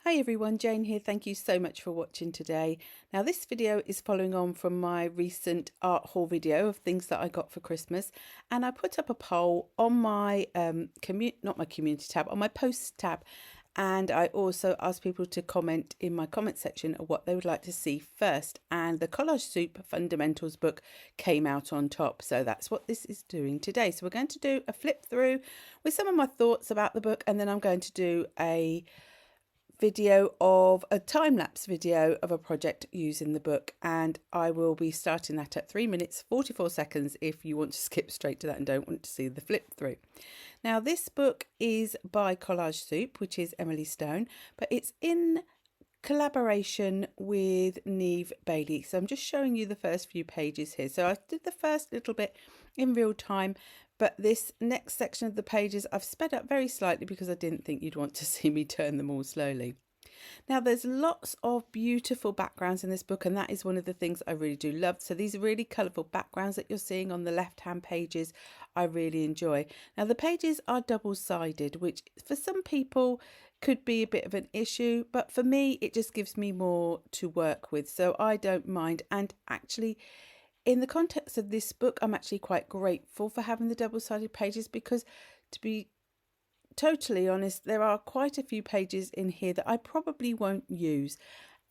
Hi everyone, Jane here. Thank you so much for watching today. Now this video is following on from my recent art haul video of things that I got for Christmas, and I put up a poll on my not my community tab, on my posts tab, and I also asked people to comment in my comment section of what they would like to see first, and the Collage Soup FUN-damentals book came out on top, so that's what this is doing today. So we're going to do a flip through with some of my thoughts about the book, and then I'm going to do a video of a time-lapse video of a project using the book, and I will be starting that at 3 minutes 44 seconds if you want to skip straight to that and don't want to see the flip through. Now this book is by Collage Soup, which is Emily Stone, but it's in collaboration with Neve Bailey. So I'm just showing you the first few pages here. So I did the first little bit in real time, but this next section of the pages I've sped up very slightly because I didn't think you'd want to see me turn them all slowly. Now there's lots of beautiful backgrounds in this book, and that is one of the things I really do love. So these are really colourful backgrounds that you're seeing on the left hand pages I really enjoy. Now the pages are double-sided, which for some people could be a bit of an issue, but for me it just gives me more to work with, so I don't mind. And actually, in the context of this book, I'm actually quite grateful for having the double-sided pages, because to be totally honest, there are quite a few pages in here that I probably won't use.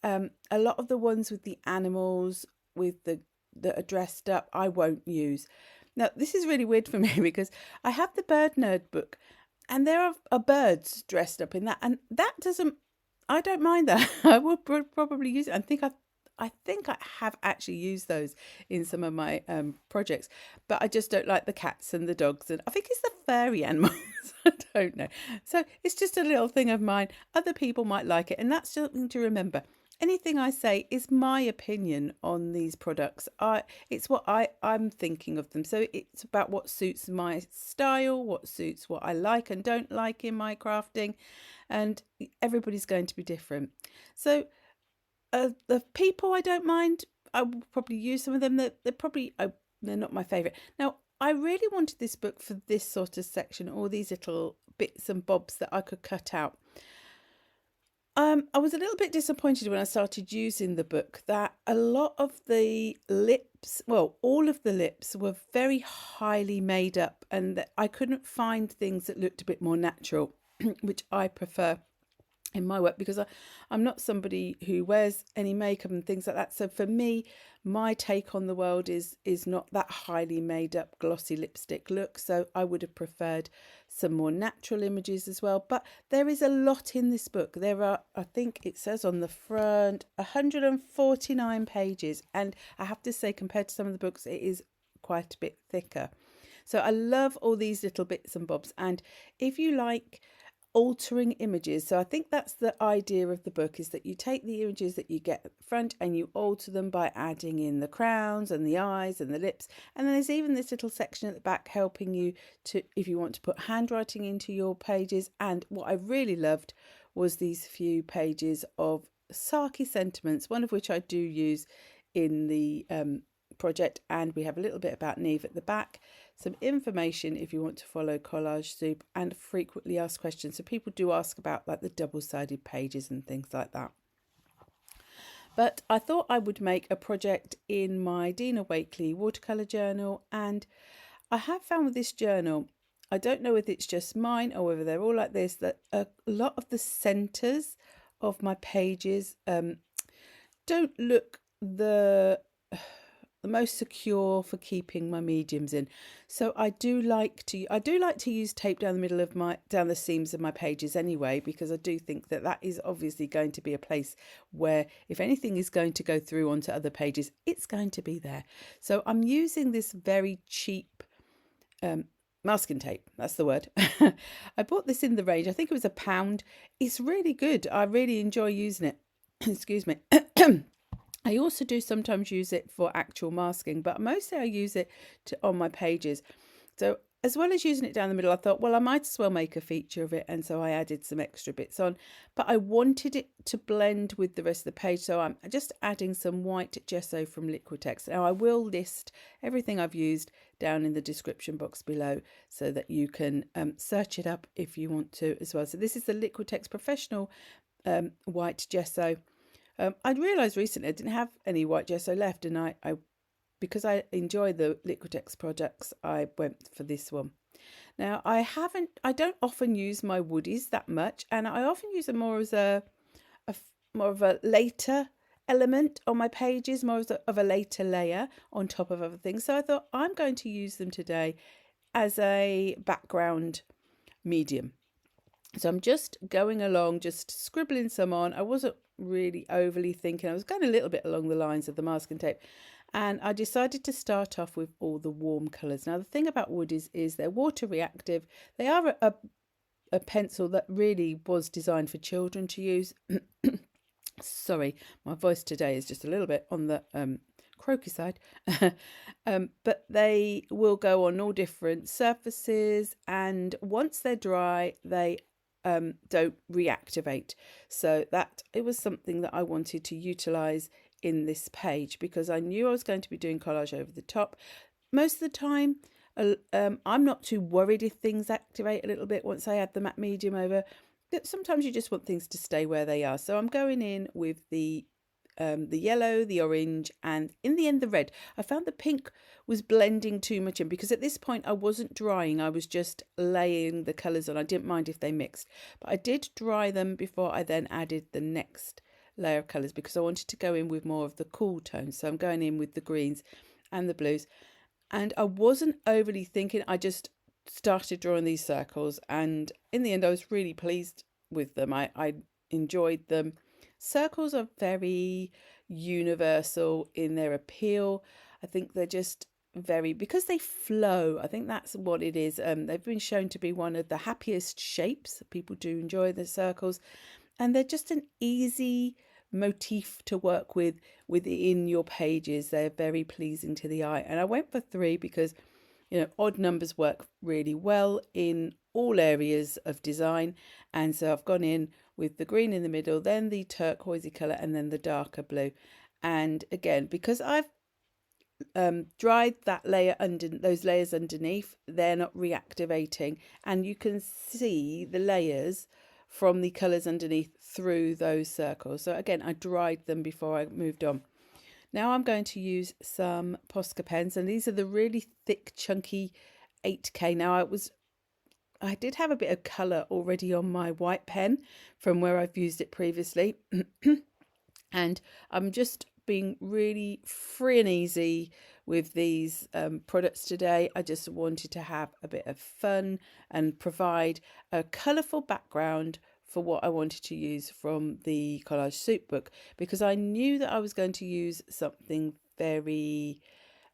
A lot of the ones with the animals with that are dressed up, I won't use. Now this is really weird for me because I have the Bird Nerd book and there are birds dressed up in that, and that doesn't, I don't mind that. I will probably use it. I think I have actually used those in some of my projects, but I just don't like the cats and the dogs, and I think it's the furry animals. I don't know. So it's just a little thing of mine. Other people might like it, and that's something to remember. Anything I say is my opinion on these products. It's what I'm thinking of them. So it's about what suits my style, what suits what I like and don't like in my crafting, and everybody's going to be different. So the people I don't mind, I will probably use some of them. They're not my favourite. Now I really wanted this book for this sort of section, all these little bits and bobs that I could cut out. I was a little bit disappointed when I started using the book that a lot of the lips, well, all of the lips were very highly made up, and that I couldn't find things that looked a bit more natural, which I prefer in my work, because I'm not somebody who wears any makeup and things like that. So for me, my take on the world is not that highly made up glossy lipstick look. So I would have preferred some more natural images as well. But there is a lot in this book. There are, I think it says on the front, 149 pages. And I have to say, compared to some of the books, it is quite a bit thicker. So I love all these little bits and bobs. And if you like altering images, so I think that's the idea of the book, is that you take the images that you get at the front and you alter them by adding in the crowns and the eyes and the lips. And then there's even this little section at the back helping you to, if you want to put handwriting into your pages. And what I really loved was these few pages of Saki sentiments, one of which I do use in the project, and we have a little bit about Neve at the back, some information if you want to follow Collage Soup, and frequently asked questions. So people do ask about like the double-sided pages and things like that. But I thought I would make a project in my Dina Wakley watercolour journal, and I have found with this journal, I don't know if it's just mine or whether they're all like this, that a lot of the centres of my pages don't look the most secure for keeping my mediums in. So I do like to use tape down the middle of down the seams of my pages anyway, because I do think that that is obviously going to be a place where if anything is going to go through onto other pages, it's going to be there. So I'm using this very cheap masking tape, that's the word. I bought this in the range, I think it was £1. It's really good. I really enjoy using it. Excuse me. I also do sometimes use it for actual masking, but mostly I use it on my pages. So as well as using it down the middle, I thought, well, I might as well make a feature of it. And so I added some extra bits on, but I wanted it to blend with the rest of the page. So I'm just adding some white gesso from Liquitex. Now I will list everything I've used down in the description box below so that you can search it up if you want to as well. So this is the Liquitex Professional white gesso. I realised recently I didn't have any white gesso left, and I because I enjoy the Liquitex products, I went for this one. Now I don't often use my woodies that much, and I often use them more as more of a later element on my pages, more of a later layer on top of other things. So I thought I'm going to use them today as a background medium. So I'm just going along, just scribbling some on. I wasn't really overly thinking. I was going a little bit along the lines of the masking tape. And I decided to start off with all the warm colours. Now, the thing about woodies is they're water reactive. They are a pencil that really was designed for children to use. Sorry, my voice today is just a little bit on the croaky side. But they will go on all different surfaces. And once they're dry, they don't reactivate. So that it was something that I wanted to utilize in this page, because I knew I was going to be doing collage over the top. Most of the time, I'm not too worried if things activate a little bit once I add the matte medium over. But sometimes you just want things to stay where they are. So I'm going in with the yellow, the orange, and in the end the red. I found the pink was blending too much in, because at this point I wasn't drying, I was just laying the colours on. I didn't mind if they mixed, but I did dry them before I then added the next layer of colours, because I wanted to go in with more of the cool tones. So I'm going in with the greens and the blues, and I wasn't overly thinking. I just started drawing these circles, and in the end I was really pleased with them. I enjoyed them. Circles are very universal in their appeal. I think they're just because they flow. I think that's what it is. They've been shown to be one of the happiest shapes. People do enjoy the circles, and they're just an easy motif to work with within your pages. They're very pleasing to the eye, and I went for 3 because odd numbers work really well in all areas of design. And so I've gone in with the green in the middle, then the turquoisey colour, and then the darker blue. And again, because I've dried that layer those layers underneath, they're not reactivating, and you can see the layers from the colours underneath through those circles. So again, I dried them before I moved on. Now I'm going to use some Posca pens, and these are the really thick, chunky 8K. Now I did have a bit of colour already on my white pen from where I've used it previously. And I'm just being really free and easy with these products today. I just wanted to have a bit of fun and provide a colourful background for what I wanted to use from the Collage Soup book, because I knew that I was going to use something very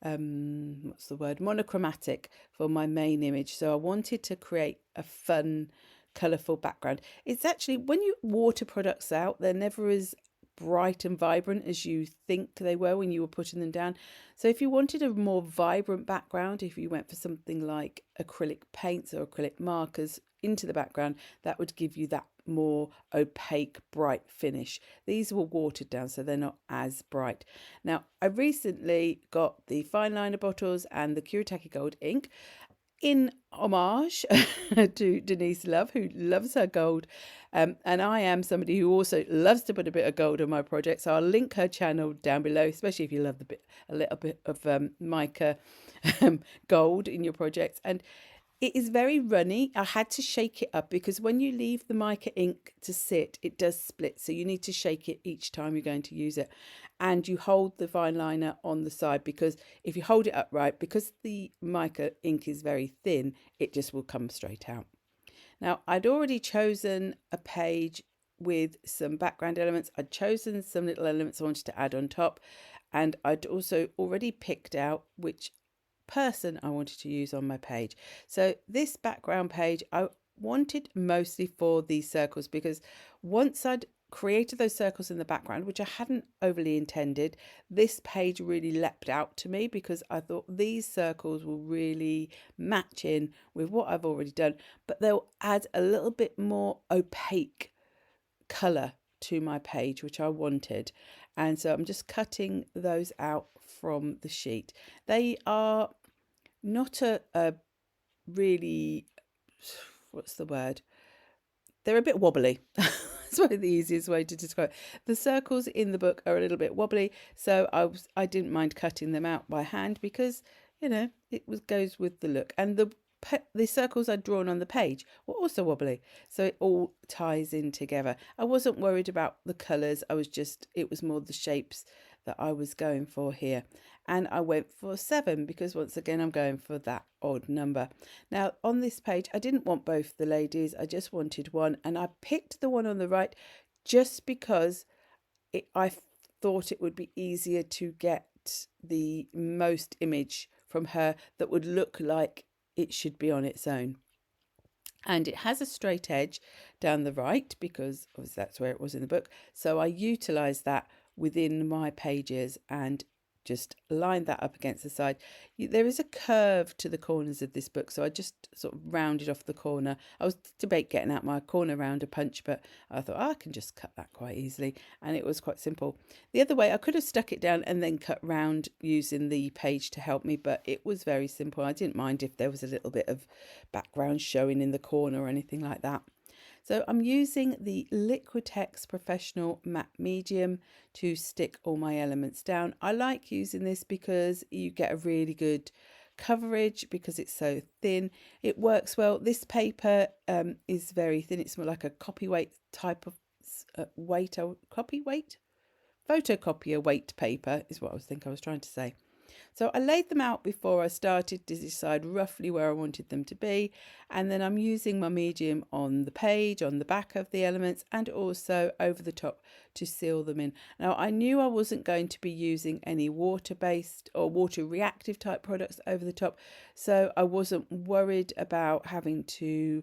monochromatic for my main image. So I wanted to create a fun, colourful background. It's actually, when you water products out, they're never as bright and vibrant as you think they were when you were putting them down. So if you wanted a more vibrant background, if you went for something like acrylic paints or acrylic markers into the background, that would give you that more opaque, bright finish. These were watered down, so they're not as bright. Now, I recently got the Fineliner bottles and the Kuretake gold ink in homage to Denise Love, who loves her gold. And I am somebody who also loves to put a bit of gold on my project. So I'll link her channel down below, especially if you love a little bit of mica gold in your projects. And it is very runny. I had to shake it up, because when you leave the mica ink to sit, it does split. So you need to shake it each time you're going to use it. And you hold the fine liner on the side, because if you hold it upright, because the mica ink is very thin, it just will come straight out. Now, I'd already chosen a page with some background elements. I'd chosen some little elements I wanted to add on top. And I'd also already picked out which person I wanted to use on my page. So this background page I wanted mostly for these circles, because once I'd created those circles in the background, which I hadn't overly intended, this page really leapt out to me, because I thought these circles will really match in with what I've already done, but they'll add a little bit more opaque colour to my page, which I wanted. And so I'm just cutting those out from the sheet. They are not a really, what's the word? They're a bit wobbly. That's probably the easiest way to describe it. The circles in the book are a little bit wobbly, so I didn't mind cutting them out by hand because, you know, goes with the look. And the circles I'd drawn on the page were also wobbly, so it all ties in together. I wasn't worried about the colours. It was more the shapes that I was going for here. And I went for 7 because, once again, I'm going for that odd number. Now, on this page, I didn't want both the ladies. I just wanted one. And I picked the one on the right just because I thought it would be easier to get the most image from her that would look like it should be on its own. And it has a straight edge down the right because obviously that's where it was in the book. So I utilised that within my pages and just lined that up against the side. There is a curve to the corners of this book, so I just sort of rounded off the corner. I was debating getting out my corner rounder punch, but I thought I can just cut that quite easily, and it was quite simple. The other way, I could have stuck it down and then cut round using the page to help me, but it was very simple. I didn't mind if there was a little bit of background showing in the corner or anything like that. So I'm using the Liquitex Professional Matte Medium to stick all my elements down. I like using this because you get a really good coverage because it's so thin. It works well. This paper is very thin. It's more like a copy weight type of photocopier weight paper is what I was trying to say. So I laid them out before I started to decide roughly where I wanted them to be, and then I'm using my medium on the page, on the back of the elements, and also over the top to seal them in. Now, I knew I wasn't going to be using any water-based or water-reactive type products over the top, so I wasn't worried about having to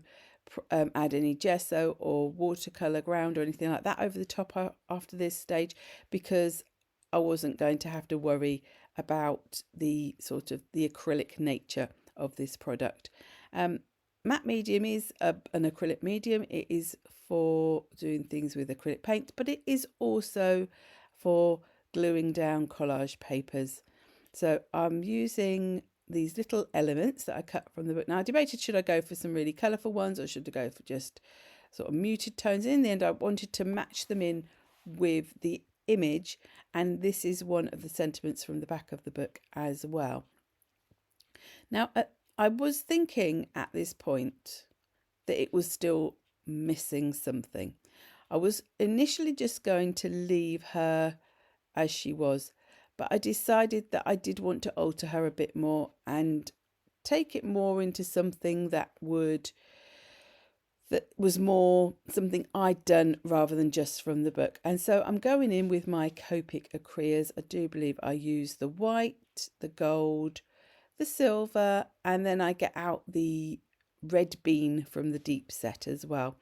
add any gesso or watercolour ground or anything like that over the top after this stage, because I wasn't going to have to worry about the sort of the acrylic nature of this product. Matte medium is an acrylic medium. It is for doing things with acrylic paint, but it is also for gluing down collage papers. So I'm using these little elements that I cut from the book. Now, I debated, should I go for some really colourful ones or should I go for just sort of muted tones? In the end, I wanted to match them in with the image, and this is one of the sentiments from the back of the book as well. Now, I was thinking at this point that it was still missing something. I was initially just going to leave her as she was, but I decided that I did want to alter her a bit more and take it more into something that was more something I'd done rather than just from the book. And so I'm going in with my Copic Acreas. I do believe I use the white, the gold, the silver, and then I get out the red bean from the deep set as well.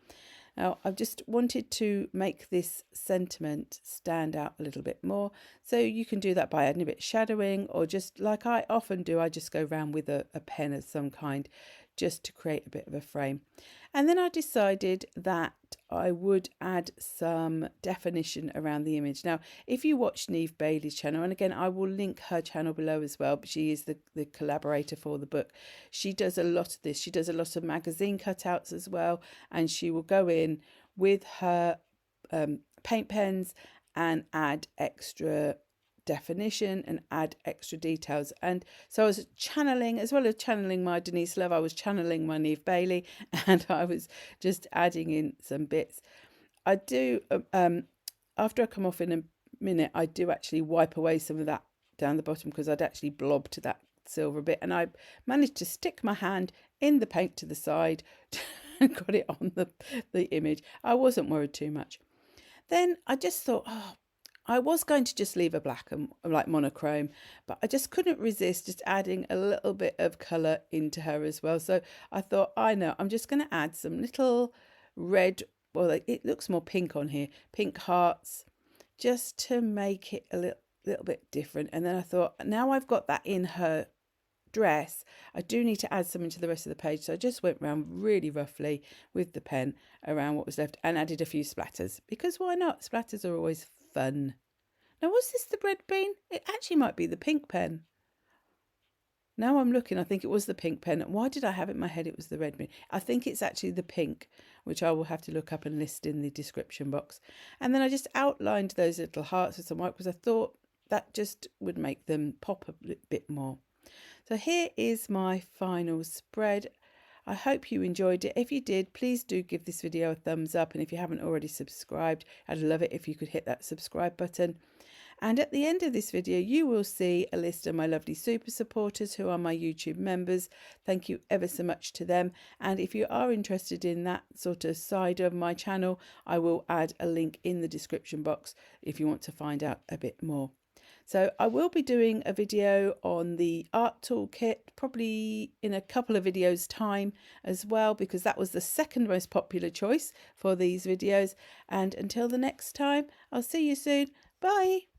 Now, I've just wanted to make this sentiment stand out a little bit more. So you can do that by adding a bit of shadowing, or just like I often do, I just go around with a pen of some kind just to create a bit of a frame. And then I decided that I would add some definition around the image. Now, if you watch Neve Bailey's channel, and again, I will link her channel below as well, but she is the collaborator for the book. She does a lot of this. She does a lot of magazine cutouts as well, and she will go in with her paint pens and add extra definition and add extra details. And so I was channeling, as well as channeling my Denise Love, I was channeling my Neve Bailey, and I was just adding in some bits. I do after I come off in a minute, I do actually wipe away some of that down the bottom because I'd actually blobbed that silver bit, and I managed to stick my hand in the paint to the side and got it on the image. I wasn't worried too much. Then I just thought, I was going to just leave a black and like monochrome, but I just couldn't resist just adding a little bit of colour into her as well. So I thought, I'm just going to add some little red, well, it looks more pink on here, pink hearts, just to make it a little bit different. And then I thought, now I've got that in her dress, I do need to add something to the rest of the page. So I just went around really roughly with the pen around what was left and added a few splatters, because why not? Splatters are always fun. Now, was this the red bean? It actually might be the pink pen. Now I'm looking, I think it was the pink pen. Why did I have it in my head it was the red pen? I think it's actually the pink, which I will have to look up and list in the description box. And then I just outlined those little hearts with some white because I thought that just would make them pop a bit more. So here is my final spread. I hope you enjoyed it. If you did, please do give this video a thumbs up. And if you haven't already subscribed, I'd love it if you could hit that subscribe button. And at the end of this video, you will see a list of my lovely super supporters who are my YouTube members. Thank you ever so much to them. And if you are interested in that sort of side of my channel, I will add a link in the description box if you want to find out a bit more. So I will be doing a video on the art toolkit probably in a couple of videos time as well, because that was the second most popular choice for these videos. And until the next time, I'll see you soon. Bye.